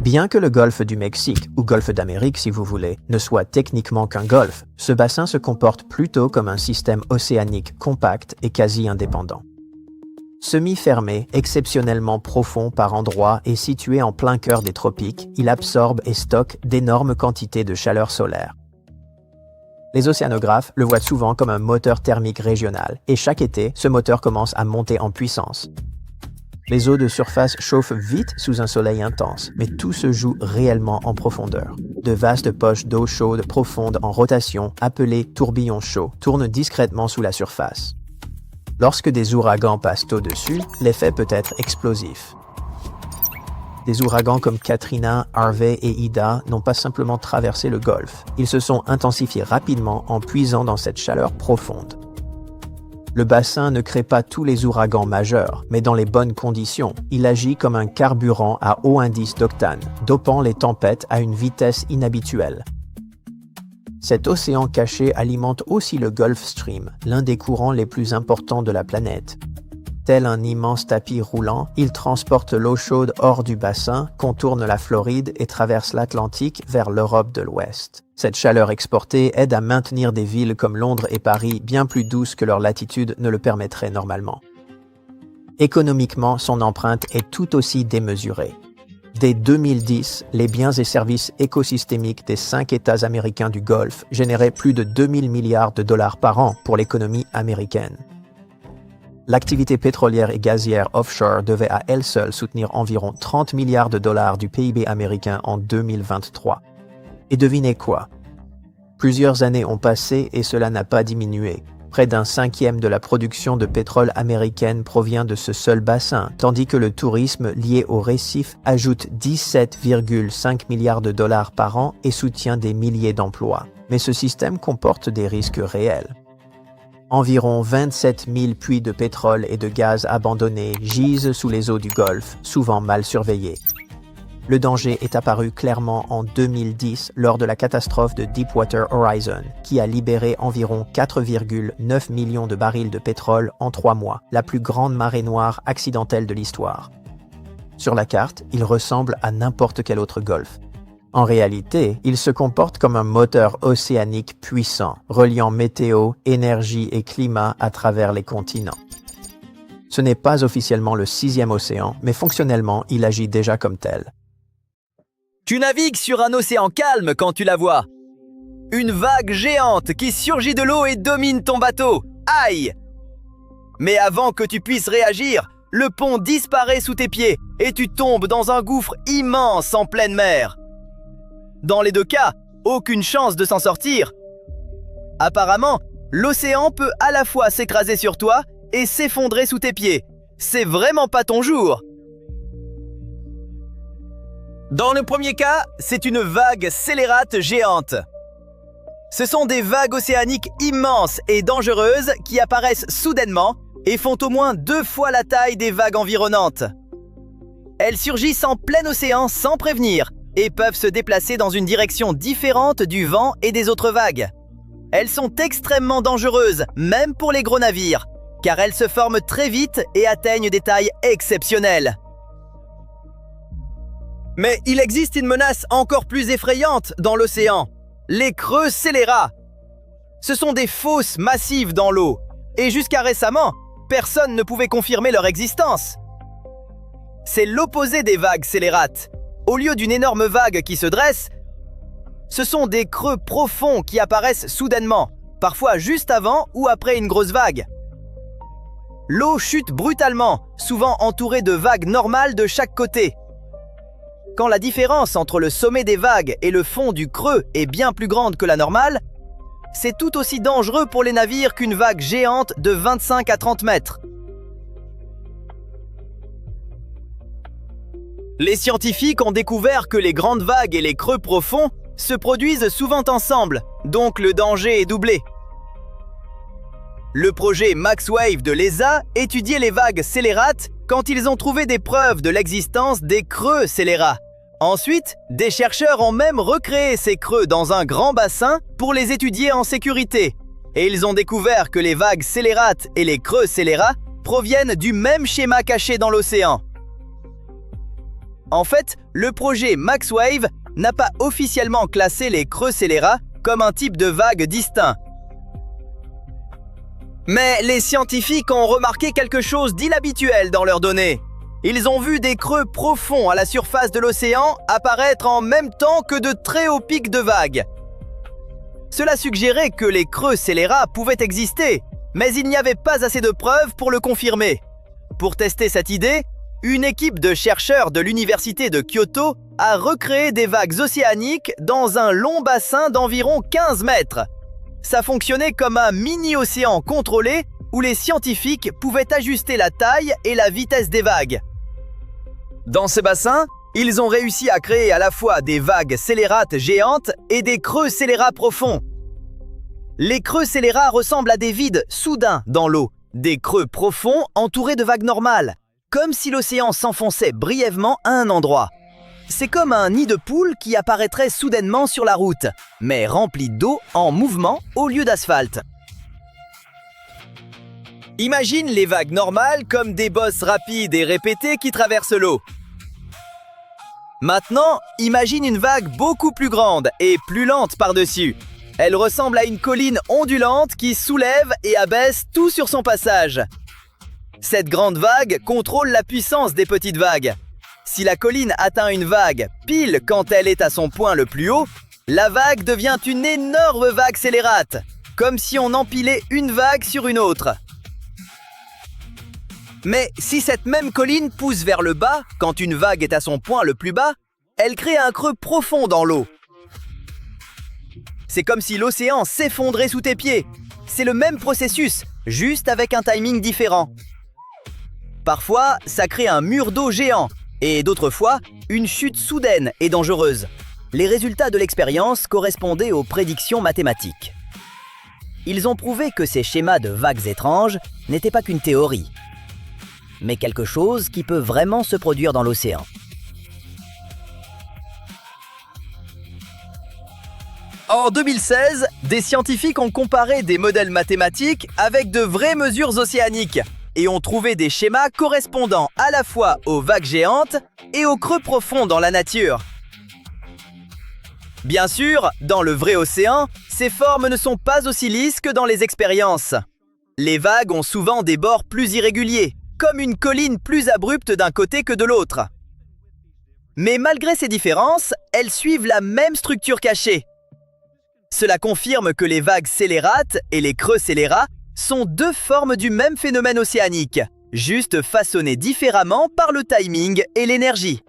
Bien que le golfe du Mexique, ou golfe d'Amérique si vous voulez, ne soit techniquement qu'un golfe, ce bassin se comporte plutôt comme un système océanique compact et quasi indépendant. Semi-fermé, exceptionnellement profond par endroits et situé en plein cœur des tropiques, il absorbe et stocke d'énormes quantités de chaleur solaire. Les océanographes le voient souvent comme un moteur thermique régional, et chaque été, ce moteur commence à monter en puissance. Les eaux de surface chauffent vite sous un soleil intense, mais tout se joue réellement en profondeur. De vastes poches d'eau chaude profondes en rotation, appelées tourbillons chauds, tournent discrètement sous la surface. Lorsque des ouragans passent au-dessus, l'effet peut être explosif. Des ouragans comme Katrina, Harvey et Ida n'ont pas simplement traversé le golfe, ils se sont intensifiés rapidement en puisant dans cette chaleur profonde. Le bassin ne crée pas tous les ouragans majeurs, mais dans les bonnes conditions, il agit comme un carburant à haut indice d'octane, dopant les tempêtes à une vitesse inhabituelle. Cet océan caché alimente aussi le Gulf Stream, l'un des courants les plus importants de la planète. Tel un immense tapis roulant, il transporte l'eau chaude hors du bassin, contourne la Floride et traverse l'Atlantique vers l'Europe de l'Ouest. Cette chaleur exportée aide à maintenir des villes comme Londres et Paris bien plus douces que leur latitude ne le permettrait normalement. Économiquement, son empreinte est tout aussi démesurée. Dès 2010, les biens et services écosystémiques des 5 États américains du Golfe généraient plus de 2000 milliards de dollars par an pour l'économie américaine. L'activité pétrolière et gazière offshore devait à elle seule soutenir environ 30 milliards de dollars du PIB américain en 2023. Et devinez quoi? Plusieurs années ont passé et cela n'a pas diminué. Près d'un cinquième de la production de pétrole américaine provient de ce seul bassin, tandis que le tourisme lié au récif ajoute 17,5 milliards de dollars par an et soutient des milliers d'emplois. Mais ce système comporte des risques réels. Environ 27 000 puits de pétrole et de gaz abandonnés gisent sous les eaux du Golfe, souvent mal surveillés. Le danger est apparu clairement en 2010 lors de la catastrophe de Deepwater Horizon, qui a libéré environ 4,9 millions de barils de pétrole en 3 mois, la plus grande marée noire accidentelle de l'histoire. Sur la carte, il ressemble à n'importe quel autre golfe. En réalité, il se comporte comme un moteur océanique puissant, reliant météo, énergie et climat à travers les continents. Ce n'est pas officiellement le 6e océan, mais fonctionnellement, il agit déjà comme tel. Tu navigues sur un océan calme quand tu la vois. Une vague géante qui surgit de l'eau et domine ton bateau. Aïe! Mais avant que tu puisses réagir, le pont disparaît sous tes pieds et tu tombes dans un gouffre immense en pleine mer. Dans les deux cas, aucune chance de s'en sortir. Apparemment, l'océan peut à la fois s'écraser sur toi et s'effondrer sous tes pieds. C'est vraiment pas ton jour. Dans le premier cas, c'est une vague scélérate géante. Ce sont des vagues océaniques immenses et dangereuses qui apparaissent soudainement et font au moins 2 fois la taille des vagues environnantes. Elles surgissent en plein océan sans prévenir et peuvent se déplacer dans une direction différente du vent et des autres vagues. Elles sont extrêmement dangereuses, même pour les gros navires, car elles se forment très vite et atteignent des tailles exceptionnelles. Mais il existe une menace encore plus effrayante dans l'océan, les creux scélérats. Ce sont des fosses massives dans l'eau, et jusqu'à récemment, personne ne pouvait confirmer leur existence. C'est l'opposé des vagues scélérates. Au lieu d'une énorme vague qui se dresse, ce sont des creux profonds qui apparaissent soudainement, parfois juste avant ou après une grosse vague. L'eau chute brutalement, souvent entourée de vagues normales de chaque côté. Quand la différence entre le sommet des vagues et le fond du creux est bien plus grande que la normale, c'est tout aussi dangereux pour les navires qu'une vague géante de 25 à 30 mètres. Les scientifiques ont découvert que les grandes vagues et les creux profonds se produisent souvent ensemble, donc le danger est doublé. Le projet MaxWave de l'ESA étudiait les vagues scélérates quand ils ont trouvé des preuves de l'existence des creux scélérats. Ensuite, des chercheurs ont même recréé ces creux dans un grand bassin pour les étudier en sécurité. Et ils ont découvert que les vagues scélérates et les creux scélérats proviennent du même schéma caché dans l'océan. En fait, le projet MaxWave n'a pas officiellement classé les creux scélérats comme un type de vague distinct. Mais les scientifiques ont remarqué quelque chose d'inhabituel dans leurs données. Ils ont vu des creux profonds à la surface de l'océan apparaître en même temps que de très hauts pics de vagues. Cela suggérait que les creux scélérats pouvaient exister, mais il n'y avait pas assez de preuves pour le confirmer. Pour tester cette idée, une équipe de chercheurs de l'université de Kyoto a recréé des vagues océaniques dans un long bassin d'environ 15 mètres. Ça fonctionnait comme un mini-océan contrôlé où les scientifiques pouvaient ajuster la taille et la vitesse des vagues. Dans ce bassin, ils ont réussi à créer à la fois des vagues scélérates géantes et des creux scélérats profonds. Les creux scélérats ressemblent à des vides soudains dans l'eau, des creux profonds entourés de vagues normales, comme si l'océan s'enfonçait brièvement à un endroit. C'est comme un nid de poule qui apparaîtrait soudainement sur la route, mais rempli d'eau en mouvement au lieu d'asphalte. Imagine les vagues normales comme des bosses rapides et répétées qui traversent l'eau. Maintenant, imagine une vague beaucoup plus grande et plus lente par-dessus. Elle ressemble à une colline ondulante qui soulève et abaisse tout sur son passage. Cette grande vague contrôle la puissance des petites vagues. Si la colline atteint une vague pile quand elle est à son point le plus haut, la vague devient une énorme vague scélérate, comme si on empilait une vague sur une autre. Mais si cette même colline pousse vers le bas quand une vague est à son point le plus bas, elle crée un creux profond dans l'eau. C'est comme si l'océan s'effondrait sous tes pieds. C'est le même processus, juste avec un timing différent. Parfois, ça crée un mur d'eau géant, et d'autres fois, une chute soudaine et dangereuse. Les résultats de l'expérience correspondaient aux prédictions mathématiques. Ils ont prouvé que ces schémas de vagues étranges n'étaient pas qu'une théorie, mais quelque chose qui peut vraiment se produire dans l'océan. En 2016, des scientifiques ont comparé des modèles mathématiques avec de vraies mesures océaniques et ont trouvé des schémas correspondant à la fois aux vagues géantes et aux creux profonds dans la nature. Bien sûr, dans le vrai océan, ces formes ne sont pas aussi lisses que dans les expériences. Les vagues ont souvent des bords plus irréguliers, comme une colline plus abrupte d'un côté que de l'autre. Mais malgré ces différences, elles suivent la même structure cachée. Cela confirme que les vagues scélérates et les creux scélérats sont deux formes du même phénomène océanique, juste façonnées différemment par le timing et l'énergie.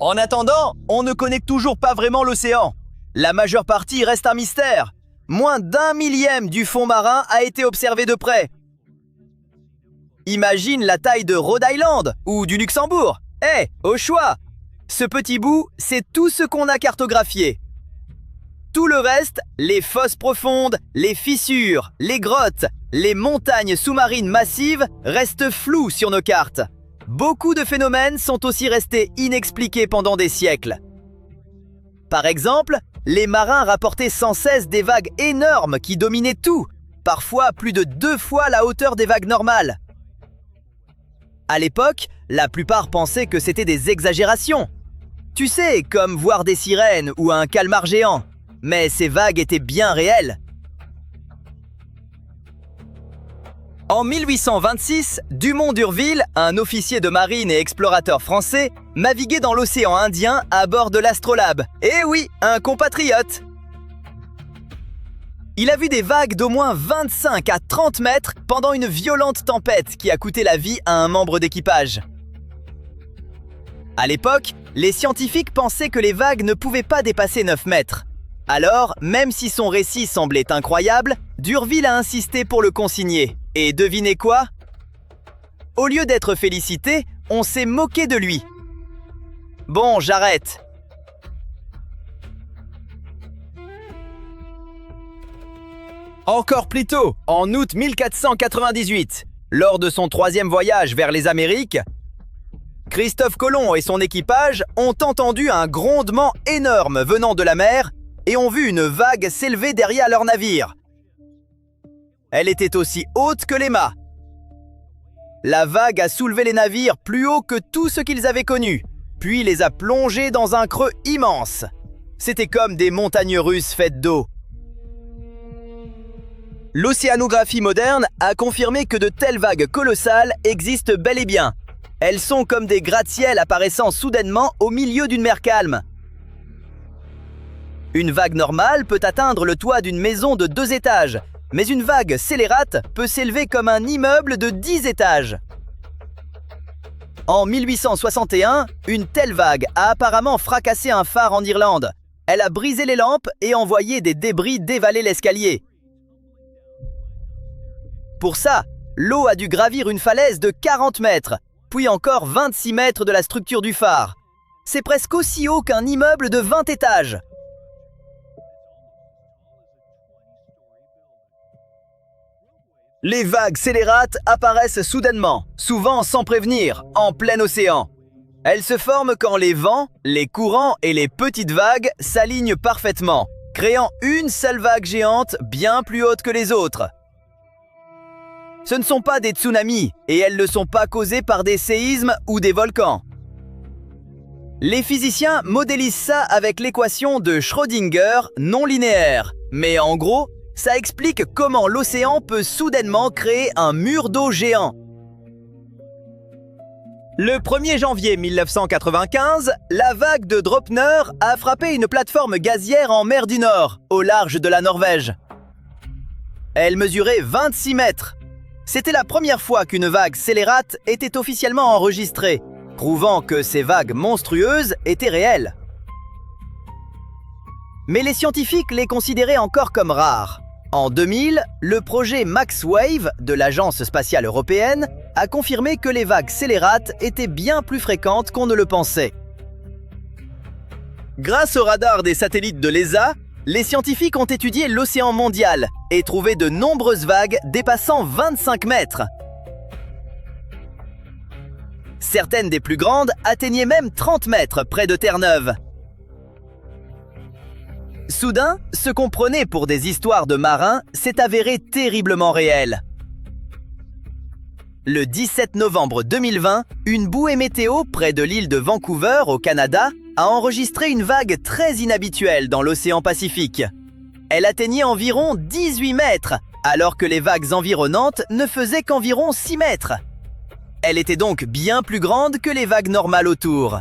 En attendant, on ne connaît toujours pas vraiment l'océan. La majeure partie reste un mystère. Moins d'1 millième du fond marin a été observé de près. Imagine la taille de Rhode Island ou du Luxembourg. Au choix! Ce petit bout, c'est tout ce qu'on a cartographié. Tout le reste, les fosses profondes, les fissures, les grottes, les montagnes sous-marines massives restent floues sur nos cartes. Beaucoup de phénomènes sont aussi restés inexpliqués pendant des siècles. Par exemple, les marins rapportaient sans cesse des vagues énormes qui dominaient tout, parfois plus de 2 fois la hauteur des vagues normales. À l'époque, la plupart pensaient que c'était des exagérations. Tu sais, comme voir des sirènes ou un calmar géant. Mais ces vagues étaient bien réelles. En 1826, Dumont d'Urville, un officier de marine et explorateur français, naviguait dans l'océan Indien à bord de l'Astrolabe. Eh oui, un compatriote! Il a vu des vagues d'au moins 25 à 30 mètres pendant une violente tempête qui a coûté la vie à un membre d'équipage. À l'époque, les scientifiques pensaient que les vagues ne pouvaient pas dépasser 9 mètres. Alors, même si son récit semblait incroyable, D'Urville a insisté pour le consigner. Et devinez quoi? Au lieu d'être félicité, on s'est moqué de lui. Bon, j'arrête. Encore plus tôt, en août 1498, lors de son 3e voyage vers les Amériques, Christophe Colomb et son équipage ont entendu un grondement énorme venant de la mer et ont vu une vague s'élever derrière leur navire. Elle était aussi haute que les mâts. La vague a soulevé les navires plus haut que tout ce qu'ils avaient connu, puis les a plongés dans un creux immense. C'était comme des montagnes russes faites d'eau. L'océanographie moderne a confirmé que de telles vagues colossales existent bel et bien. Elles sont comme des gratte-ciel apparaissant soudainement au milieu d'une mer calme. Une vague normale peut atteindre le toit d'une maison de 2 étages, mais une vague scélérate peut s'élever comme un immeuble de 10 étages. En 1861, une telle vague a apparemment fracassé un phare en Irlande. Elle a brisé les lampes et envoyé des débris dévaler l'escalier. Pour ça, l'eau a dû gravir une falaise de 40 mètres, puis encore 26 mètres de la structure du phare. C'est presque aussi haut qu'un immeuble de 20 étages. Les vagues scélérates apparaissent soudainement, souvent sans prévenir, en plein océan. Elles se forment quand les vents, les courants et les petites vagues s'alignent parfaitement, créant une seule vague géante bien plus haute que les autres. Ce ne sont pas des tsunamis, et elles ne sont pas causées par des séismes ou des volcans. Les physiciens modélisent ça avec l'équation de Schrödinger non linéaire, mais en gros, ça explique comment l'océan peut soudainement créer un mur d'eau géant. Le 1er janvier 1995, la vague de Dropner a frappé une plateforme gazière en mer du Nord, au large de la Norvège. Elle mesurait 26 mètres. C'était la première fois qu'une vague scélérate était officiellement enregistrée, prouvant que ces vagues monstrueuses étaient réelles. Mais les scientifiques les considéraient encore comme rares. En 2000, le projet MaxWave de l'Agence spatiale européenne a confirmé que les vagues scélérates étaient bien plus fréquentes qu'on ne le pensait. Grâce au radar des satellites de l'ESA, les scientifiques ont étudié l'océan mondial et trouvé de nombreuses vagues dépassant 25 mètres. Certaines des plus grandes atteignaient même 30 mètres près de Terre-Neuve. Soudain, ce qu'on prenait pour des histoires de marins s'est avéré terriblement réel. Le 17 novembre 2020, une bouée météo près de l'île de Vancouver, au Canada, a enregistré une vague très inhabituelle dans l'océan Pacifique. Elle atteignait environ 18 mètres, alors que les vagues environnantes ne faisaient qu'environ 6 mètres. Elle était donc bien plus grande que les vagues normales autour.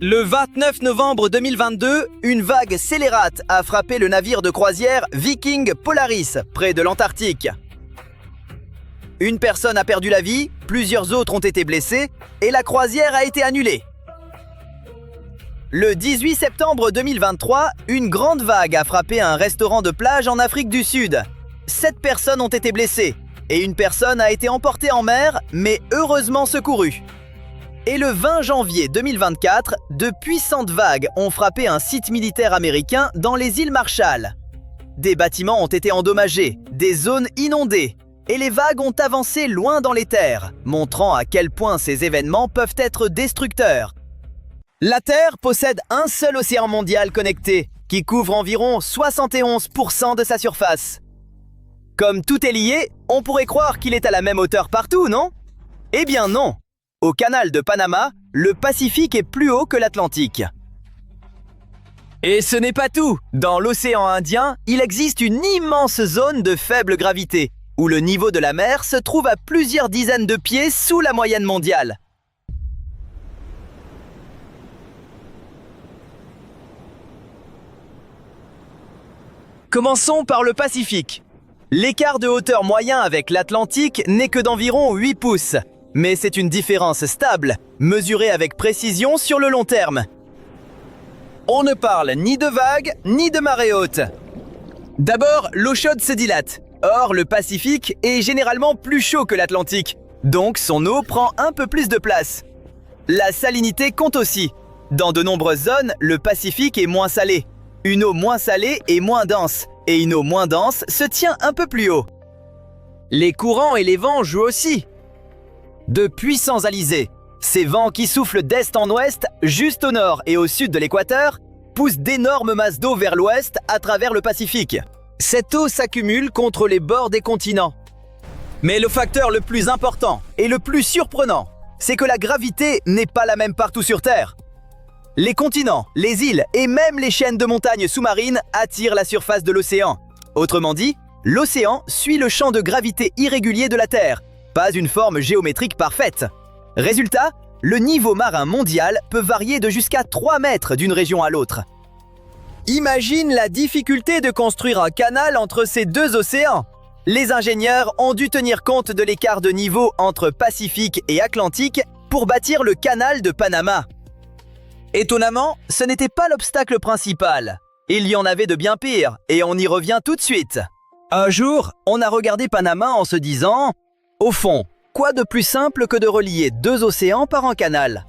Le 29 novembre 2022, une vague scélérate a frappé le navire de croisière Viking Polaris, près de l'Antarctique. Une personne a perdu la vie, plusieurs autres ont été blessés, et la croisière a été annulée. Le 18 septembre 2023, une grande vague a frappé un restaurant de plage en Afrique du Sud. 7 personnes ont été blessées, et une personne a été emportée en mer, mais heureusement secourue. Et le 20 janvier 2024, de puissantes vagues ont frappé un site militaire américain dans les îles Marshall. Des bâtiments ont été endommagés, des zones inondées, et les vagues ont avancé loin dans les terres, montrant à quel point ces événements peuvent être destructeurs. La Terre possède un seul océan mondial connecté, qui couvre environ 71% de sa surface. Comme tout est lié, on pourrait croire qu'il est à la même hauteur partout, non? Eh bien non! Au canal de Panama, le Pacifique est plus haut que l'Atlantique. Et ce n'est pas tout. Dans l'océan Indien, il existe une immense zone de faible gravité, où le niveau de la mer se trouve à plusieurs dizaines de pieds sous la moyenne mondiale. Commençons par le Pacifique. L'écart de hauteur moyen avec l'Atlantique n'est que d'environ 8 pouces. Mais c'est une différence stable, mesurée avec précision sur le long terme. On ne parle ni de vagues, ni de marée haute. D'abord, l'eau chaude se dilate. Or, le Pacifique est généralement plus chaud que l'Atlantique, donc son eau prend un peu plus de place. La salinité compte aussi. Dans de nombreuses zones, le Pacifique est moins salé. Une eau moins salée est moins dense, et une eau moins dense se tient un peu plus haut. Les courants et les vents jouent aussi. De puissants alizés, ces vents qui soufflent d'est en ouest, juste au nord et au sud de l'équateur, poussent d'énormes masses d'eau vers l'ouest à travers le Pacifique. Cette eau s'accumule contre les bords des continents. Mais le facteur le plus important et le plus surprenant, c'est que la gravité n'est pas la même partout sur Terre. Les continents, les îles et même les chaînes de montagnes sous-marines attirent la surface de l'océan. Autrement dit, l'océan suit le champ de gravité irrégulier de la Terre, pas une forme géométrique parfaite. Résultat, le niveau marin mondial peut varier de jusqu'à 3 mètres d'une région à l'autre. Imagine la difficulté de construire un canal entre ces deux océans. Les ingénieurs ont dû tenir compte de l'écart de niveau entre Pacifique et Atlantique pour bâtir le canal de Panama. Étonnamment, ce n'était pas l'obstacle principal. Il y en avait de bien pires, et on y revient tout de suite. Un jour, on a regardé Panama en se disant « Au fond, quoi de plus simple que de relier deux océans par un canal ?»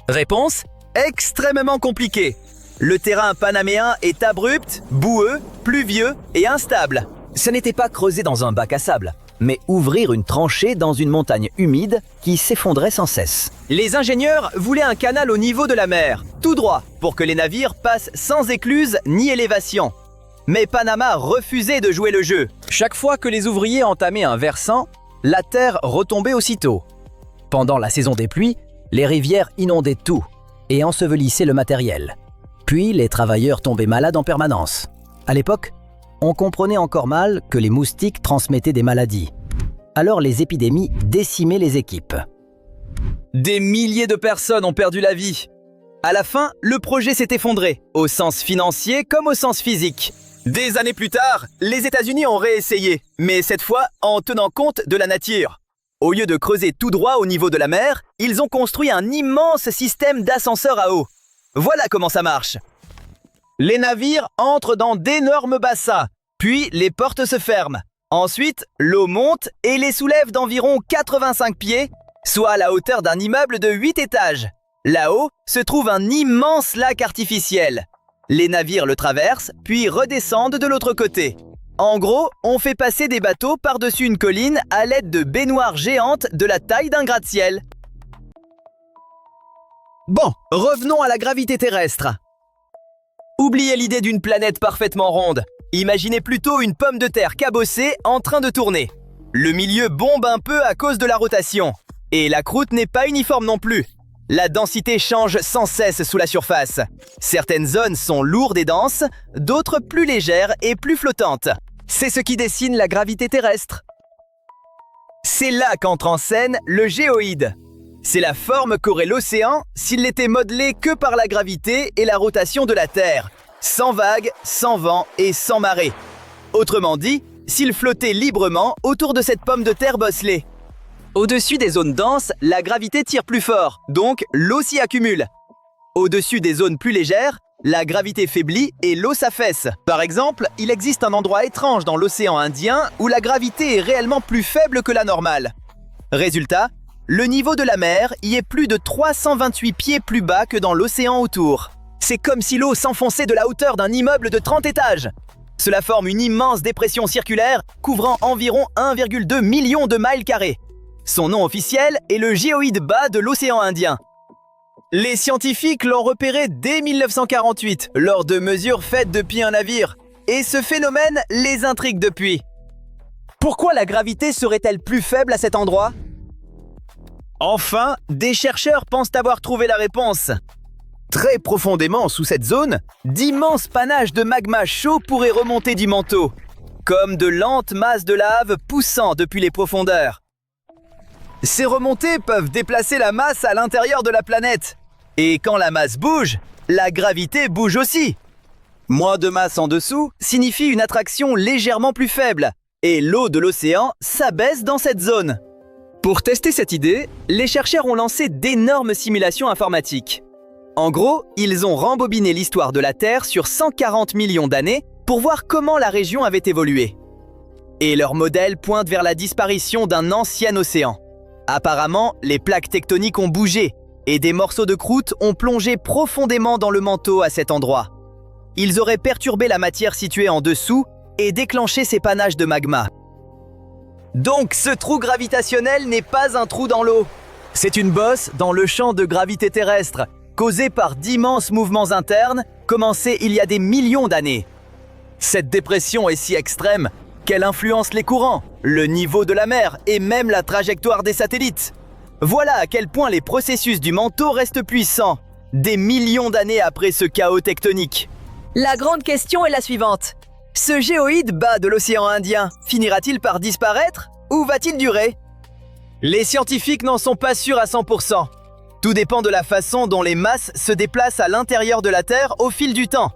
Réponse : extrêmement compliqué. Le terrain panaméen est abrupt, boueux, pluvieux et instable. Ce n'était pas creuser dans un bac à sable, mais ouvrir une tranchée dans une montagne humide qui s'effondrait sans cesse. Les ingénieurs voulaient un canal au niveau de la mer, tout droit, pour que les navires passent sans écluse ni élévation. Mais Panama refusait de jouer le jeu. Chaque fois que les ouvriers entamaient un versant, la terre retombait aussitôt. Pendant la saison des pluies, les rivières inondaient tout et ensevelissaient le matériel. Puis les travailleurs tombaient malades en permanence. À l'époque, on comprenait encore mal que les moustiques transmettaient des maladies. Alors les épidémies décimaient les équipes. Des milliers de personnes ont perdu la vie. À la fin, le projet s'est effondré, au sens financier comme au sens physique. Des années plus tard, les États-Unis ont réessayé, mais cette fois en tenant compte de la nature. Au lieu de creuser tout droit au niveau de la mer, ils ont construit un immense système d'ascenseurs à eau. Voilà comment ça marche. Les navires entrent dans d'énormes bassins, puis les portes se ferment. Ensuite, l'eau monte et les soulève d'environ 85 pieds, soit à la hauteur d'un immeuble de 8 étages. Là-haut se trouve un immense lac artificiel. Les navires le traversent, puis redescendent de l'autre côté. En gros, on fait passer des bateaux par-dessus une colline à l'aide de baignoires géantes de la taille d'un gratte-ciel. Bon, revenons à la gravité terrestre. Oubliez l'idée d'une planète parfaitement ronde. Imaginez plutôt une pomme de terre cabossée en train de tourner. Le milieu bombe un peu à cause de la rotation. Et la croûte n'est pas uniforme non plus. La densité change sans cesse sous la surface. Certaines zones sont lourdes et denses, d'autres plus légères et plus flottantes. C'est ce qui dessine la gravité terrestre. C'est là qu'entre en scène le géoïde. C'est la forme qu'aurait l'océan s'il n'était modelé que par la gravité et la rotation de la Terre, sans vagues, sans vent et sans marée. Autrement dit, s'il flottait librement autour de cette pomme de terre bosselée. Au-dessus des zones denses, la gravité tire plus fort, donc l'eau s'y accumule. Au-dessus des zones plus légères, la gravité faiblit et l'eau s'affaisse. Par exemple, il existe un endroit étrange dans l'océan Indien où la gravité est réellement plus faible que la normale. Résultat, le niveau de la mer y est plus de 328 pieds plus bas que dans l'océan autour. C'est comme si l'eau s'enfonçait de la hauteur d'un immeuble de 30 étages. Cela forme une immense dépression circulaire couvrant environ 1,2 million de miles carrés. Son nom officiel est le géoïde bas de l'océan Indien. Les scientifiques l'ont repéré dès 1948 lors de mesures faites depuis un navire. Et ce phénomène les intrigue depuis. Pourquoi la gravité serait-elle plus faible à cet endroit ? Enfin, des chercheurs pensent avoir trouvé la réponse. Très profondément sous cette zone, d'immenses panaches de magma chaud pourraient remonter du manteau, comme de lentes masses de lave poussant depuis les profondeurs. Ces remontées peuvent déplacer la masse à l'intérieur de la planète. Et quand la masse bouge, la gravité bouge aussi. Moins de masse en dessous signifie une attraction légèrement plus faible, et l'eau de l'océan s'abaisse dans cette zone. Pour tester cette idée, les chercheurs ont lancé d'énormes simulations informatiques. En gros, ils ont rembobiné l'histoire de la Terre sur 140 millions d'années pour voir comment la région avait évolué. Et leur modèle pointe vers la disparition d'un ancien océan. Apparemment, les plaques tectoniques ont bougé et des morceaux de croûte ont plongé profondément dans le manteau à cet endroit. Ils auraient perturbé la matière située en dessous et déclenché ces panaches de magma. Donc ce trou gravitationnel n'est pas un trou dans l'eau. C'est une bosse dans le champ de gravité terrestre, causée par d'immenses mouvements internes commencés il y a des millions d'années. Cette dépression est si extrême qu'elle influence les courants, le niveau de la mer et même la trajectoire des satellites. Voilà à quel point les processus du manteau restent puissants, des millions d'années après ce chaos tectonique. La grande question est la suivante. Ce géoïde bas de l'océan Indien finira-t-il par disparaître ou va-t-il durer? Les scientifiques n'en sont pas sûrs à 100%. Tout dépend de la façon dont les masses se déplacent à l'intérieur de la Terre au fil du temps.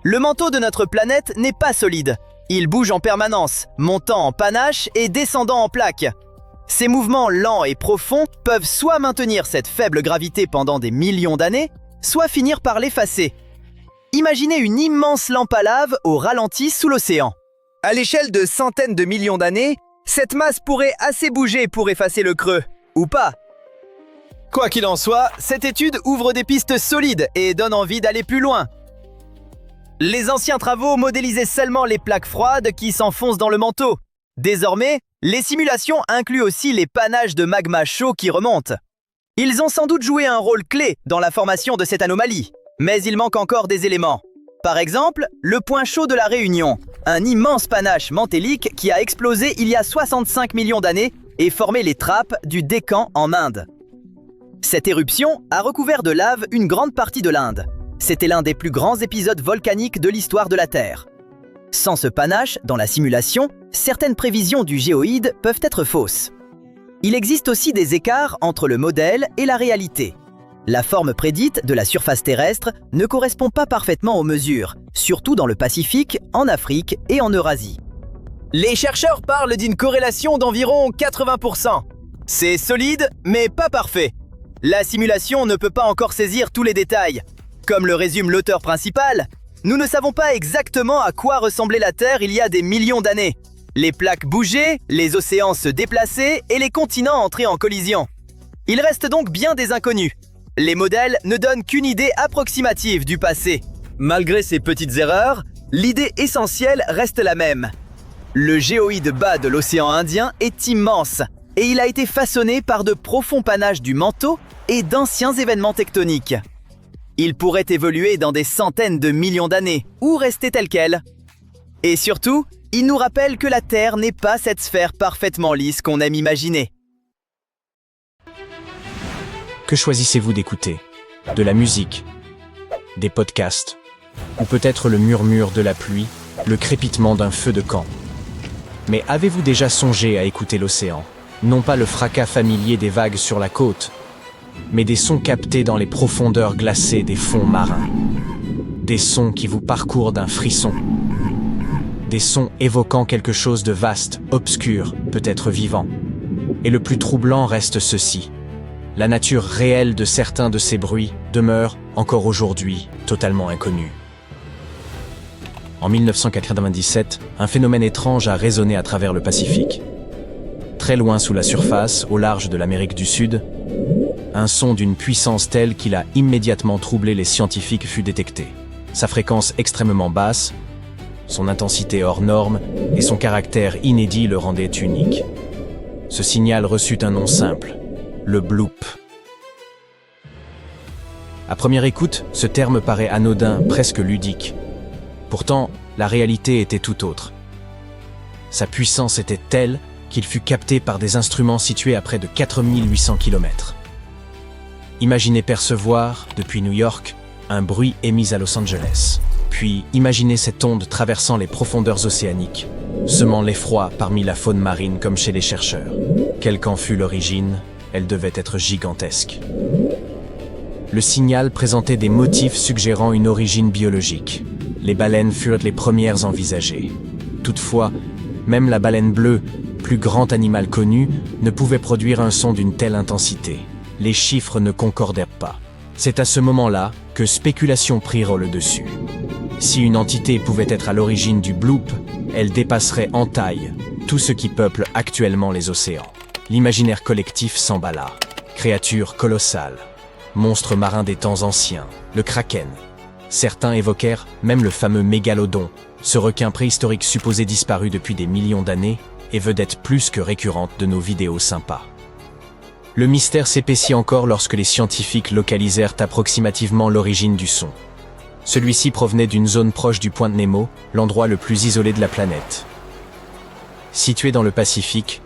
Le manteau de notre planète n'est pas solide. Il bouge en permanence, montant en panache et descendant en plaques. Ces mouvements lents et profonds peuvent soit maintenir cette faible gravité pendant des millions d'années, soit finir par l'effacer. Imaginez une immense lampe à lave au ralenti sous l'océan. À l'échelle de centaines de millions d'années, cette masse pourrait assez bouger pour effacer le creux, ou pas. Quoi qu'il en soit, cette étude ouvre des pistes solides et donne envie d'aller plus loin. Les anciens travaux modélisaient seulement les plaques froides qui s'enfoncent dans le manteau. Désormais, les simulations incluent aussi les panaches de magma chaud qui remontent. Ils ont sans doute joué un rôle clé dans la formation de cette anomalie, mais il manque encore des éléments. Par exemple, le point chaud de la Réunion, un immense panache mantélique qui a explosé il y a 65 millions d'années et formé les trappes du Décan en Inde. Cette éruption a recouvert de lave une grande partie de l'Inde. C'était l'un des plus grands épisodes volcaniques de l'histoire de la Terre. Sans ce panache, dans la simulation, certaines prévisions du géoïde peuvent être fausses. Il existe aussi des écarts entre le modèle et la réalité. La forme prédite de la surface terrestre ne correspond pas parfaitement aux mesures, surtout dans le Pacifique, en Afrique et en Eurasie. Les chercheurs parlent d'une corrélation d'environ 80%. C'est solide, mais pas parfait. La simulation ne peut pas encore saisir tous les détails. Comme le résume l'auteur principal, nous ne savons pas exactement à quoi ressemblait la Terre il y a des millions d'années. Les plaques bougeaient, les océans se déplaçaient et les continents entraient en collision. Il reste donc bien des inconnus. Les modèles ne donnent qu'une idée approximative du passé. Malgré ces petites erreurs, l'idée essentielle reste la même. Le géoïde bas de l'océan Indien est immense et il a été façonné par de profonds panaches du manteau et d'anciens événements tectoniques. Il pourrait évoluer dans des centaines de millions d'années ou rester tel quel. Et surtout, il nous rappelle que la Terre n'est pas cette sphère parfaitement lisse qu'on aime imaginer. Que choisissez-vous d'écouter? De la musique, des podcasts, ou peut-être le murmure de la pluie, le crépitement d'un feu de camp? Mais avez-vous déjà songé à écouter l'océan? Non pas le fracas familier des vagues sur la côte, mais des sons captés dans les profondeurs glacées des fonds marins. Des sons qui vous parcourent d'un frisson. Des sons évoquant quelque chose de vaste, obscur, peut-être vivant. Et le plus troublant reste ceci. La nature réelle de certains de ces bruits demeure, encore aujourd'hui, totalement inconnue. En 1997, un phénomène étrange a résonné à travers le Pacifique. Très loin sous la surface, au large de l'Amérique du Sud, un son d'une puissance telle qu'il a immédiatement troublé les scientifiques fut détecté. Sa fréquence extrêmement basse, son intensité hors norme et son caractère inédit le rendaient unique. Ce signal reçut un nom simple, le bloop. À première écoute, ce terme paraît anodin, presque ludique. Pourtant, la réalité était tout autre. Sa puissance était telle qu'il fut capté par des instruments situés à près de 4800 km. Imaginez percevoir, depuis New York, un bruit émis à Los Angeles. Puis, imaginez cette onde traversant les profondeurs océaniques, semant l'effroi parmi la faune marine comme chez les chercheurs. Quelle qu'en fût l'origine, elle devait être gigantesque. Le signal présentait des motifs suggérant une origine biologique. Les baleines furent les premières envisagées. Toutefois, même la baleine bleue, plus grand animal connu, ne pouvait produire un son d'une telle intensité. Les chiffres ne concordèrent pas. C'est à ce moment-là que spéculations prirent le dessus. Si une entité pouvait être à l'origine du bloop, elle dépasserait en taille tout ce qui peuple actuellement les océans. L'imaginaire collectif s'emballa. Créatures colossales, monstres marins des temps anciens, le kraken. Certains évoquèrent même le fameux mégalodon, ce requin préhistorique supposé disparu depuis des millions d'années et vedette plus que récurrente de nos vidéos sympas. Le mystère s'épaissit encore lorsque les scientifiques localisèrent approximativement l'origine du son. Celui-ci provenait d'une zone proche du point de Nemo, l'endroit le plus isolé de la planète. Situé dans le Pacifique,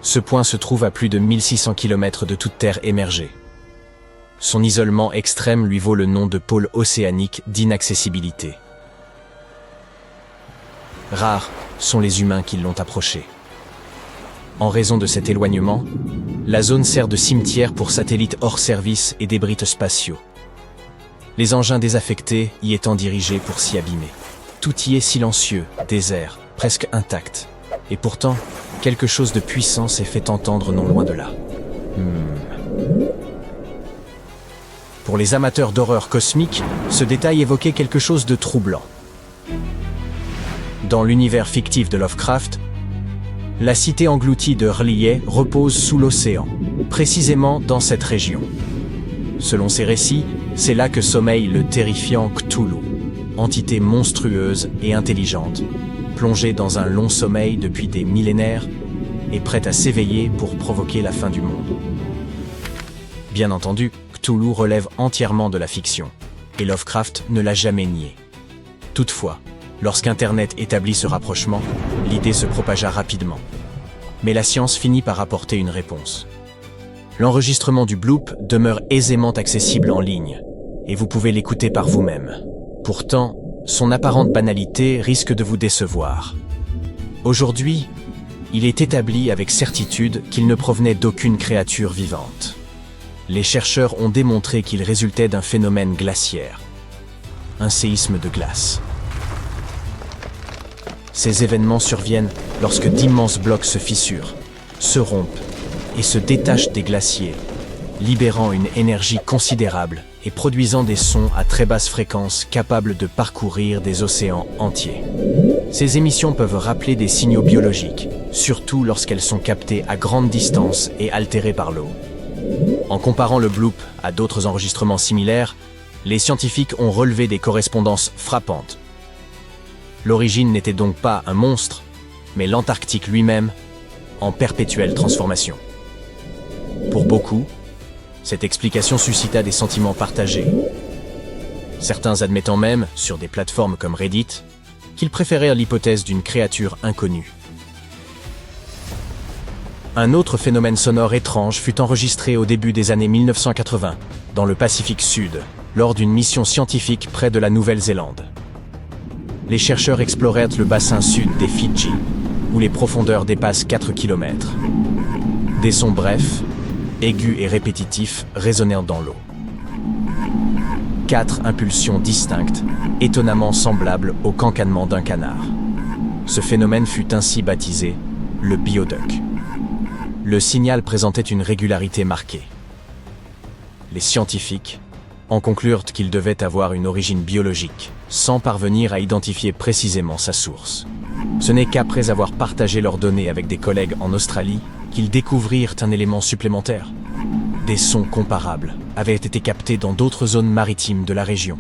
Ce point se trouve à plus de 1600 km de toute terre émergée. Son isolement extrême lui vaut le nom de pôle océanique d'inaccessibilité. Rares sont les humains qui l'ont approché. En raison de cet éloignement, la zone sert de cimetière pour satellites hors service et débris spatiaux. Les engins désaffectés y étant dirigés pour s'y abîmer. Tout y est silencieux, désert, presque intact. Et pourtant, quelque chose de puissant s'est fait entendre non loin de là. Pour les amateurs d'horreur cosmique, ce détail évoquait quelque chose de troublant. Dans l'univers fictif de Lovecraft, la cité engloutie de R'lyeh repose sous l'océan, précisément dans cette région. Selon ces récits, c'est là que sommeille le terrifiant Cthulhu, entité monstrueuse et intelligente, plongée dans un long sommeil depuis des millénaires et prête à s'éveiller pour provoquer la fin du monde. Bien entendu, Cthulhu relève entièrement de la fiction, et Lovecraft ne l'a jamais nié. Toutefois, lorsqu'Internet établit ce rapprochement, l'idée se propagea rapidement. Mais la science finit par apporter une réponse. L'enregistrement du bloop demeure aisément accessible en ligne, et vous pouvez l'écouter par vous-même. Pourtant, son apparente banalité risque de vous décevoir. Aujourd'hui, il est établi avec certitude qu'il ne provenait d'aucune créature vivante. Les chercheurs ont démontré qu'il résultait d'un phénomène glaciaire, un séisme de glace. Ces événements surviennent lorsque d'immenses blocs se fissurent, se rompent et se détachent des glaciers, libérant une énergie considérable et produisant des sons à très basse fréquence capables de parcourir des océans entiers. Ces émissions peuvent rappeler des signaux biologiques, surtout lorsqu'elles sont captées à grande distance et altérées par l'eau. En comparant le bloop à d'autres enregistrements similaires, les scientifiques ont relevé des correspondances frappantes. L'origine n'était donc pas un monstre, mais l'Antarctique lui-même, en perpétuelle transformation. Pour beaucoup, cette explication suscita des sentiments partagés. Certains admettant même, sur des plateformes comme Reddit, qu'ils préféraient l'hypothèse d'une créature inconnue. Un autre phénomène sonore étrange fut enregistré au début des années 1980, dans le Pacifique Sud, lors d'une mission scientifique près de la Nouvelle-Zélande. Les chercheurs explorèrent le bassin sud des Fidji, où les profondeurs dépassent 4 km. Des sons brefs, aigus et répétitifs résonnèrent dans l'eau. 4 impulsions distinctes, étonnamment semblables au cancanement d'un canard. Ce phénomène fut ainsi baptisé le bioduck. Le signal présentait une régularité marquée. Les scientifiques en conclurent qu'il devait avoir une origine biologique, sans parvenir à identifier précisément sa source. Ce n'est qu'après avoir partagé leurs données avec des collègues en Australie qu'ils découvrirent un élément supplémentaire. Des sons comparables avaient été captés dans d'autres zones maritimes de la région.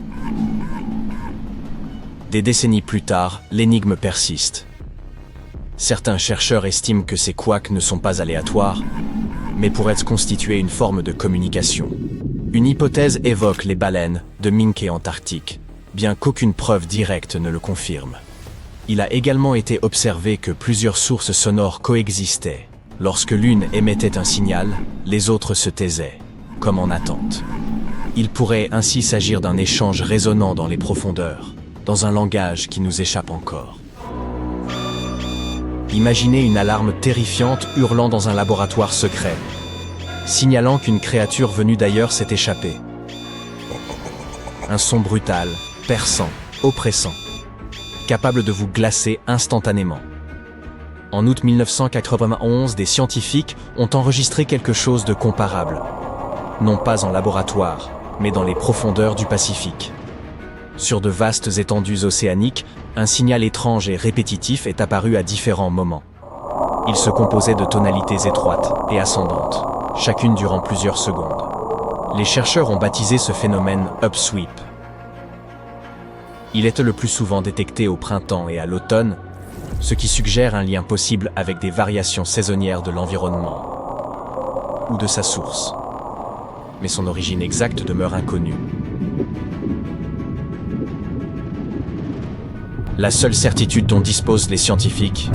Des décennies plus tard, l'énigme persiste. Certains chercheurs estiment que ces couacs ne sont pas aléatoires, mais pourraient constituer une forme de communication. Une hypothèse évoque les baleines de Minke antarctique, bien qu'aucune preuve directe ne le confirme. Il a également été observé que plusieurs sources sonores coexistaient. Lorsque l'une émettait un signal, les autres se taisaient, comme en attente. Il pourrait ainsi s'agir d'un échange résonnant dans les profondeurs, dans un langage qui nous échappe encore. Imaginez une alarme terrifiante hurlant dans un laboratoire secret, signalant qu'une créature venue d'ailleurs s'est échappée. Un son brutal, perçant, oppressant, capable de vous glacer instantanément. En août 1991, des scientifiques ont enregistré quelque chose de comparable. Non pas en laboratoire, mais dans les profondeurs du Pacifique. Sur de vastes étendues océaniques, un signal étrange et répétitif est apparu à différents moments. Il se composait de tonalités étroites et ascendantes, chacune durant plusieurs secondes. Les chercheurs ont baptisé ce phénomène upsweep. Il est le plus souvent détecté au printemps et à l'automne, ce qui suggère un lien possible avec des variations saisonnières de l'environnement ou de sa source. Mais son origine exacte demeure inconnue. La seule certitude dont disposent les scientifiques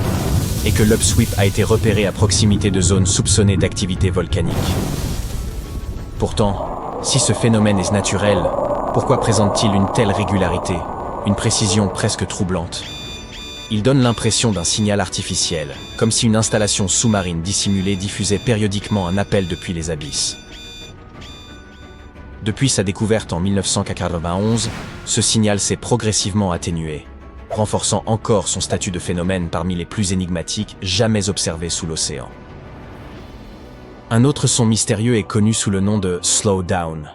et que l'upsweep a été repéré à proximité de zones soupçonnées d'activité volcanique. Pourtant, si ce phénomène est naturel, pourquoi présente-t-il une telle régularité, une précision presque troublante? Il donne l'impression d'un signal artificiel, comme si une installation sous-marine dissimulée diffusait périodiquement un appel depuis les abysses. Depuis sa découverte en 1991, ce signal s'est progressivement atténué, renforçant encore son statut de phénomène parmi les plus énigmatiques jamais observés sous l'océan. Un autre son mystérieux est connu sous le nom de slow down.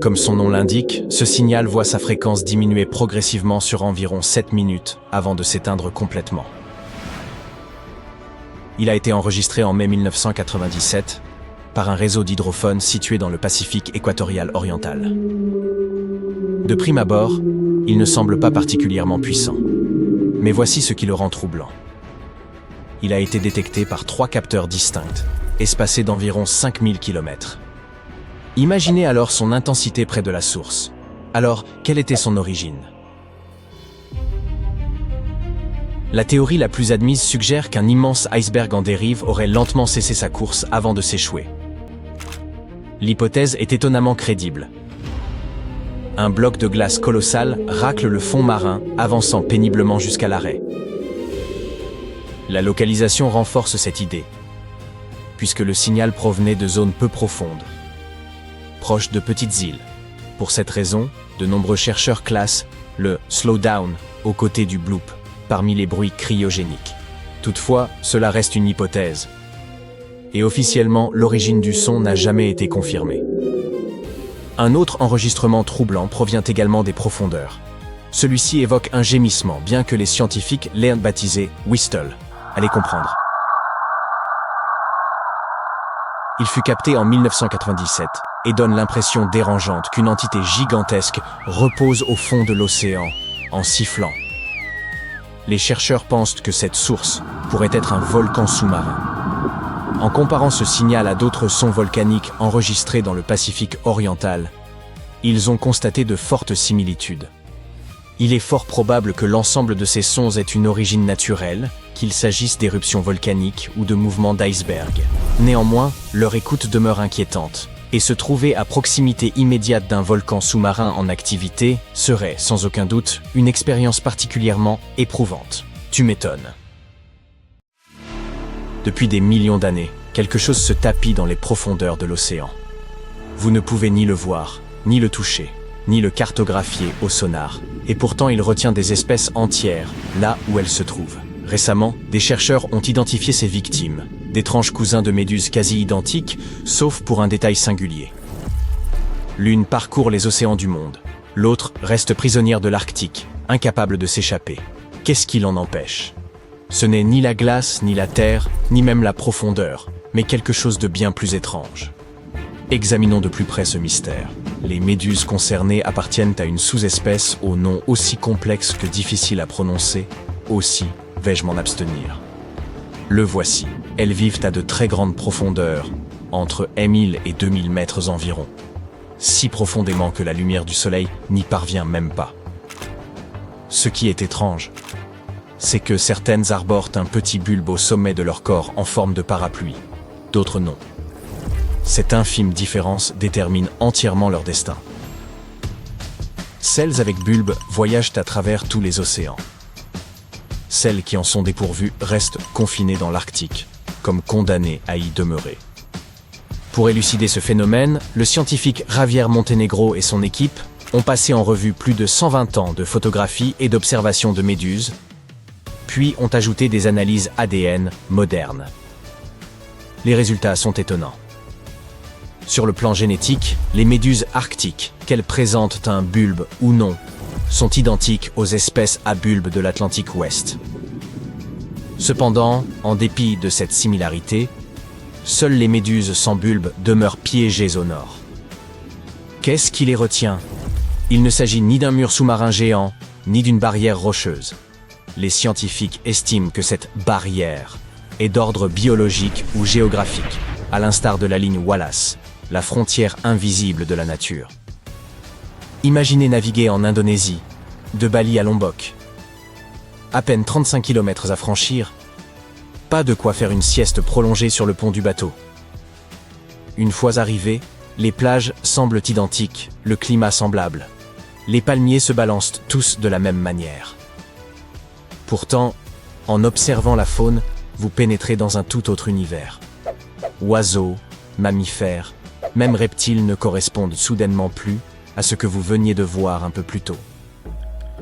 Comme son nom l'indique, ce signal voit sa fréquence diminuer progressivement sur environ 7 minutes avant de s'éteindre complètement. Il a été enregistré en mai 1997 par un réseau d'hydrophones situé dans le Pacifique équatorial oriental. De prime abord, il ne semble pas particulièrement puissant. Mais voici ce qui le rend troublant. Il a été détecté par 3 capteurs distincts, espacés d'environ 5000 km. Imaginez alors son intensité près de la source. Alors, quelle était son origine? La théorie la plus admise suggère qu'un immense iceberg en dérive aurait lentement cessé sa course avant de s'échouer. L'hypothèse est étonnamment crédible. Un bloc de glace colossal racle le fond marin, avançant péniblement jusqu'à l'arrêt. La localisation renforce cette idée, puisque le signal provenait de zones peu profondes, proches de petites îles. Pour cette raison, de nombreux chercheurs classent le slowdown aux côtés du bloop parmi les bruits cryogéniques. Toutefois, cela reste une hypothèse. Et officiellement, l'origine du son n'a jamais été confirmée. Un autre enregistrement troublant provient également des profondeurs. Celui-ci évoque un gémissement, bien que les scientifiques l'aient baptisé whistle. Allez comprendre. Il fut capté en 1997 et donne l'impression dérangeante qu'une entité gigantesque repose au fond de l'océan, en sifflant. Les chercheurs pensent que cette source pourrait être un volcan sous-marin. En comparant ce signal à d'autres sons volcaniques enregistrés dans le Pacifique oriental, ils ont constaté de fortes similitudes. Il est fort probable que l'ensemble de ces sons ait une origine naturelle, qu'il s'agisse d'éruptions volcaniques ou de mouvements d'iceberg. Néanmoins, leur écoute demeure inquiétante, et se trouver à proximité immédiate d'un volcan sous-marin en activité serait, sans aucun doute, une expérience particulièrement éprouvante. Tu m'étonnes. Depuis des millions d'années, quelque chose se tapit dans les profondeurs de l'océan. Vous ne pouvez ni le voir, ni le toucher, ni le cartographier au sonar, et pourtant il retient des espèces entières, là où elles se trouvent. Récemment, des chercheurs ont identifié ces victimes, d'étranges cousins de méduses quasi identiques, sauf pour un détail singulier. L'une parcourt les océans du monde, l'autre reste prisonnière de l'Arctique, incapable de s'échapper. Qu'est-ce qui l'en empêche? Ce n'est ni la glace, ni la terre, ni même la profondeur, mais quelque chose de bien plus étrange. Examinons de plus près ce mystère. Les méduses concernées appartiennent à une sous-espèce au nom aussi complexe que difficile à prononcer, aussi vais-je m'en abstenir. Le voici. Elles vivent à de très grandes profondeurs, entre 1000 et 2000 mètres environ. Si profondément que la lumière du soleil n'y parvient même pas. Ce qui est étrange, c'est que certaines arborent un petit bulbe au sommet de leur corps en forme de parapluie, d'autres non. Cette infime différence détermine entièrement leur destin. Celles avec bulbe voyagent à travers tous les océans. Celles qui en sont dépourvues restent confinées dans l'Arctique, comme condamnées à y demeurer. Pour élucider ce phénomène, le scientifique Javier Montenegro et son équipe ont passé en revue plus de 120 ans de photographies et d'observations de méduses, puis ont ajouté des analyses ADN modernes. Les résultats sont étonnants. Sur le plan génétique, les méduses arctiques, qu'elles présentent un bulbe ou non, sont identiques aux espèces à bulbe de l'Atlantique Ouest. Cependant, en dépit de cette similarité, seules les méduses sans bulbe demeurent piégées au nord. Qu'est-ce qui les retient? Il ne s'agit ni d'un mur sous-marin géant, ni d'une barrière rocheuse. Les scientifiques estiment que cette barrière est d'ordre biologique ou géographique, à l'instar de la ligne Wallace, la frontière invisible de la nature. Imaginez naviguer en Indonésie, de Bali à Lombok. À peine 35 km à franchir, pas de quoi faire une sieste prolongée sur le pont du bateau. Une fois arrivés, les plages semblent identiques, le climat semblable. Les palmiers se balancent tous de la même manière. Pourtant, en observant la faune, vous pénétrez dans un tout autre univers. Oiseaux, mammifères, même reptiles ne correspondent soudainement plus à ce que vous veniez de voir un peu plus tôt.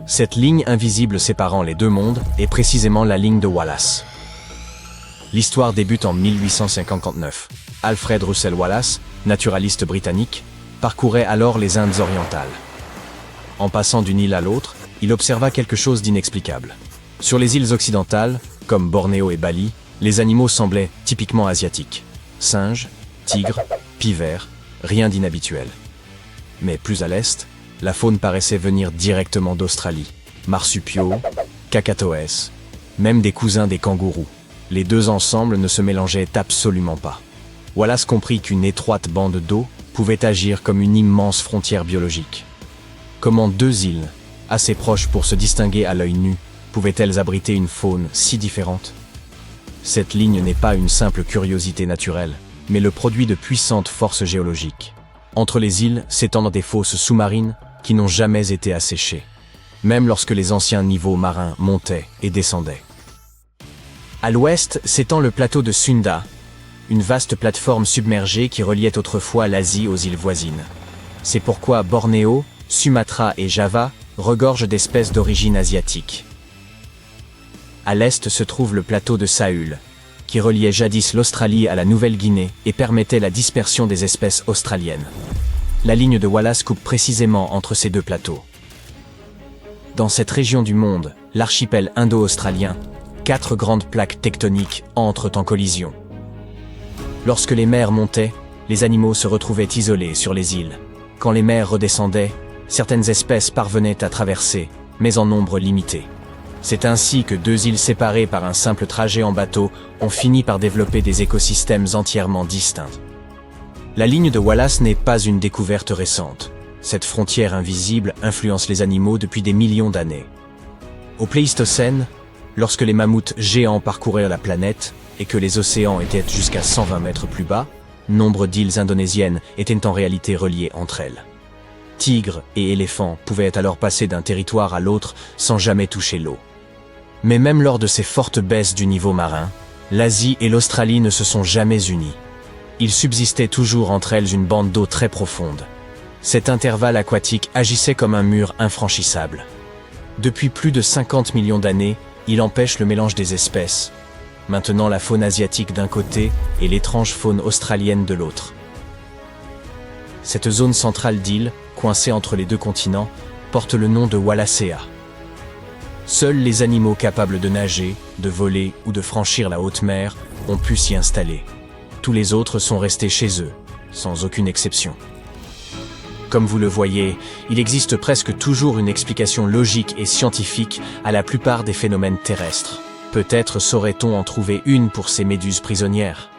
Cette ligne invisible séparant les deux mondes est précisément la ligne de Wallace. L'histoire débute en 1859. Alfred Russel Wallace, naturaliste britannique, parcourait alors les Indes orientales. En passant d'une île à l'autre, il observa quelque chose d'inexplicable. Sur les îles occidentales, comme Bornéo et Bali, les animaux semblaient typiquement asiatiques. Singes, tigres, pivers, rien d'inhabituel. Mais plus à l'est, la faune paraissait venir directement d'Australie. Marsupiaux, cacatoès, même des cousins des kangourous. Les deux ensembles ne se mélangeaient absolument pas. Wallace comprit qu'une étroite bande d'eau pouvait agir comme une immense frontière biologique. Comment deux îles, assez proches pour se distinguer à l'œil nu, pouvaient-elles abriter une faune si différente? Cette ligne n'est pas une simple curiosité naturelle, mais le produit de puissantes forces géologiques. Entre les îles s'étendent des fosses sous-marines qui n'ont jamais été asséchées, même lorsque les anciens niveaux marins montaient et descendaient. À l'ouest s'étend le plateau de Sunda, une vaste plateforme submergée qui reliait autrefois l'Asie aux îles voisines. C'est pourquoi Bornéo, Sumatra et Java regorgent d'espèces d'origine asiatique. À l'est se trouve le plateau de Saül, qui reliait jadis l'Australie à la Nouvelle-Guinée et permettait la dispersion des espèces australiennes. La ligne de Wallace coupe précisément entre ces deux plateaux. Dans cette région du monde, l'archipel indo-australien, 4 grandes plaques tectoniques entrent en collision. Lorsque les mers montaient, les animaux se retrouvaient isolés sur les îles. Quand les mers redescendaient, certaines espèces parvenaient à traverser, mais en nombre limité. C'est ainsi que deux îles séparées par un simple trajet en bateau ont fini par développer des écosystèmes entièrement distincts. La ligne de Wallace n'est pas une découverte récente. Cette frontière invisible influence les animaux depuis des millions d'années. Au Pléistocène, lorsque les mammouths géants parcouraient la planète et que les océans étaient jusqu'à 120 mètres plus bas, nombre d'îles indonésiennes étaient en réalité reliées entre elles. Tigres et éléphants pouvaient alors passer d'un territoire à l'autre sans jamais toucher l'eau. Mais même lors de ces fortes baisses du niveau marin, l'Asie et l'Australie ne se sont jamais unies. Il subsistait toujours entre elles une bande d'eau très profonde. Cet intervalle aquatique agissait comme un mur infranchissable. Depuis plus de 50 millions d'années, il empêche le mélange des espèces. Maintenant la faune asiatique d'un côté et l'étrange faune australienne de l'autre. Cette zone centrale d'îles, coincée entre les deux continents, porte le nom de Wallacea. Seuls les animaux capables de nager, de voler ou de franchir la haute mer ont pu s'y installer. Tous les autres sont restés chez eux, sans aucune exception. Comme vous le voyez, il existe presque toujours une explication logique et scientifique à la plupart des phénomènes terrestres. Peut-être saurait-on en trouver une pour ces méduses prisonnières.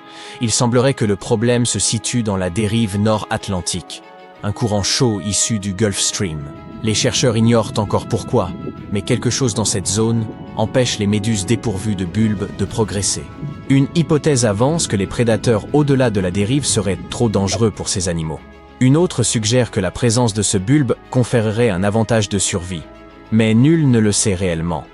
Il semblerait que le problème se situe dans la dérive nord-atlantique, un courant chaud issu du Gulf Stream. Les chercheurs ignorent encore pourquoi, mais quelque chose dans cette zone empêche les méduses dépourvues de bulbes de progresser. Une hypothèse avance que les prédateurs au-delà de la dérive seraient trop dangereux pour ces animaux. Une autre suggère que la présence de ce bulbe conférerait un avantage de survie, mais nul ne le sait réellement.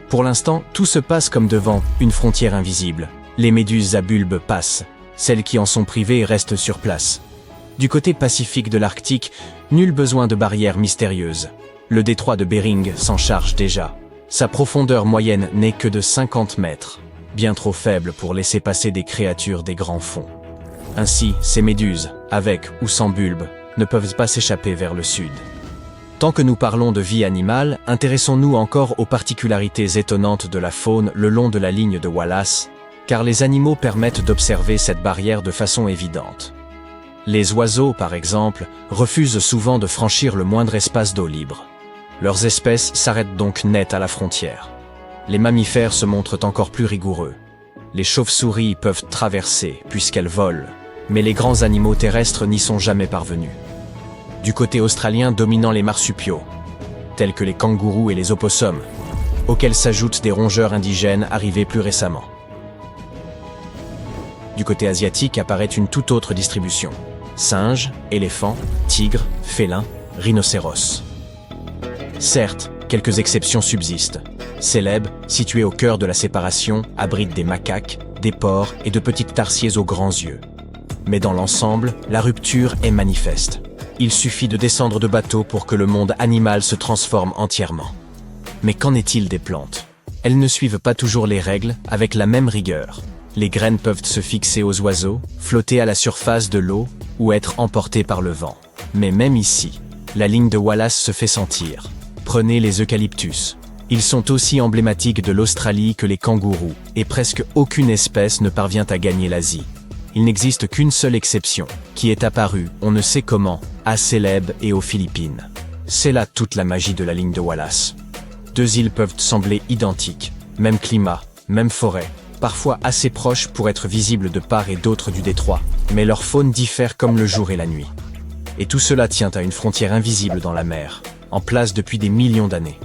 Pour l'instant, tout se passe comme devant une frontière invisible. Les méduses à bulbes passent, celles qui en sont privées restent sur place. Du côté pacifique de l'Arctique, nul besoin de barrières mystérieuses. Le détroit de Bering s'en charge déjà. Sa profondeur moyenne n'est que de 50 mètres, bien trop faible pour laisser passer des créatures des grands fonds. Ainsi, ces méduses, avec ou sans bulbe, ne peuvent pas s'échapper vers le sud. Tant que nous parlons de vie animale, intéressons-nous encore aux particularités étonnantes de la faune le long de la ligne de Wallace, car les animaux permettent d'observer cette barrière de façon évidente. Les oiseaux, par exemple, refusent souvent de franchir le moindre espace d'eau libre. Leurs espèces s'arrêtent donc net à la frontière. Les mammifères se montrent encore plus rigoureux. Les chauves-souris peuvent traverser puisqu'elles volent, mais les grands animaux terrestres n'y sont jamais parvenus. Du côté australien dominant les marsupiaux. tels que les kangourous et les opossums, auxquels s'ajoutent des rongeurs indigènes arrivés plus récemment. Du côté asiatique apparaît une toute autre distribution. Singes, éléphants, tigres, félins, rhinocéros. Certes, quelques exceptions subsistent. Célèbes, situés au cœur de la séparation, abritent des macaques, des porcs et de petites tarsiers aux grands yeux. Mais dans l'ensemble, la rupture est manifeste. Il suffit de descendre de bateau pour que le monde animal se transforme entièrement. Mais qu'en est-il des plantes? Elles ne suivent pas toujours les règles avec la même rigueur. Les graines peuvent se fixer aux oiseaux, flotter à la surface de l'eau ou être emportées par le vent. Mais même ici, la ligne de Wallace se fait sentir. Prenez les eucalyptus. Ils sont aussi emblématiques de l'Australie que les kangourous, et presque aucune espèce ne parvient à gagner l'Asie. Il n'existe qu'une seule exception, qui est apparue, on ne sait comment, à Célèbes et aux Philippines. C'est là toute la magie de la ligne de Wallace. Deux îles peuvent sembler identiques, même climat, même forêt, parfois assez proches pour être visibles de part et d'autre du détroit, mais leur faune diffère comme le jour et la nuit. Et tout cela tient à une frontière invisible dans la mer, en place depuis des millions d'années.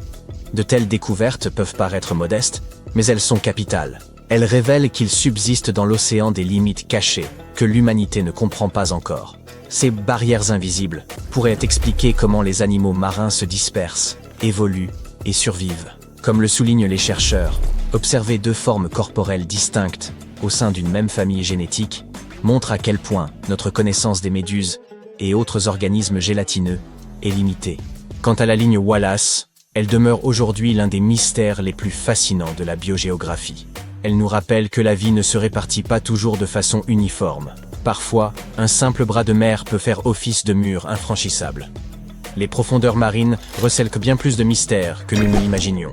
De telles découvertes peuvent paraître modestes, mais elles sont capitales. Elles révèlent qu'il subsiste dans l'océan des limites cachées, que l'humanité ne comprend pas encore. Ces barrières invisibles pourraient expliquer comment les animaux marins se dispersent, évoluent et survivent. Comme le soulignent les chercheurs, observer deux formes corporelles distinctes au sein d'une même famille génétique montre à quel point notre connaissance des méduses et autres organismes gélatineux est limitée. Quant à la ligne Wallace, elle demeure aujourd'hui l'un des mystères les plus fascinants de la biogéographie. Elle nous rappelle que la vie ne se répartit pas toujours de façon uniforme. Parfois, un simple bras de mer peut faire office de mur infranchissable. Les profondeurs marines recèlent bien plus de mystères que nous ne l'imaginions.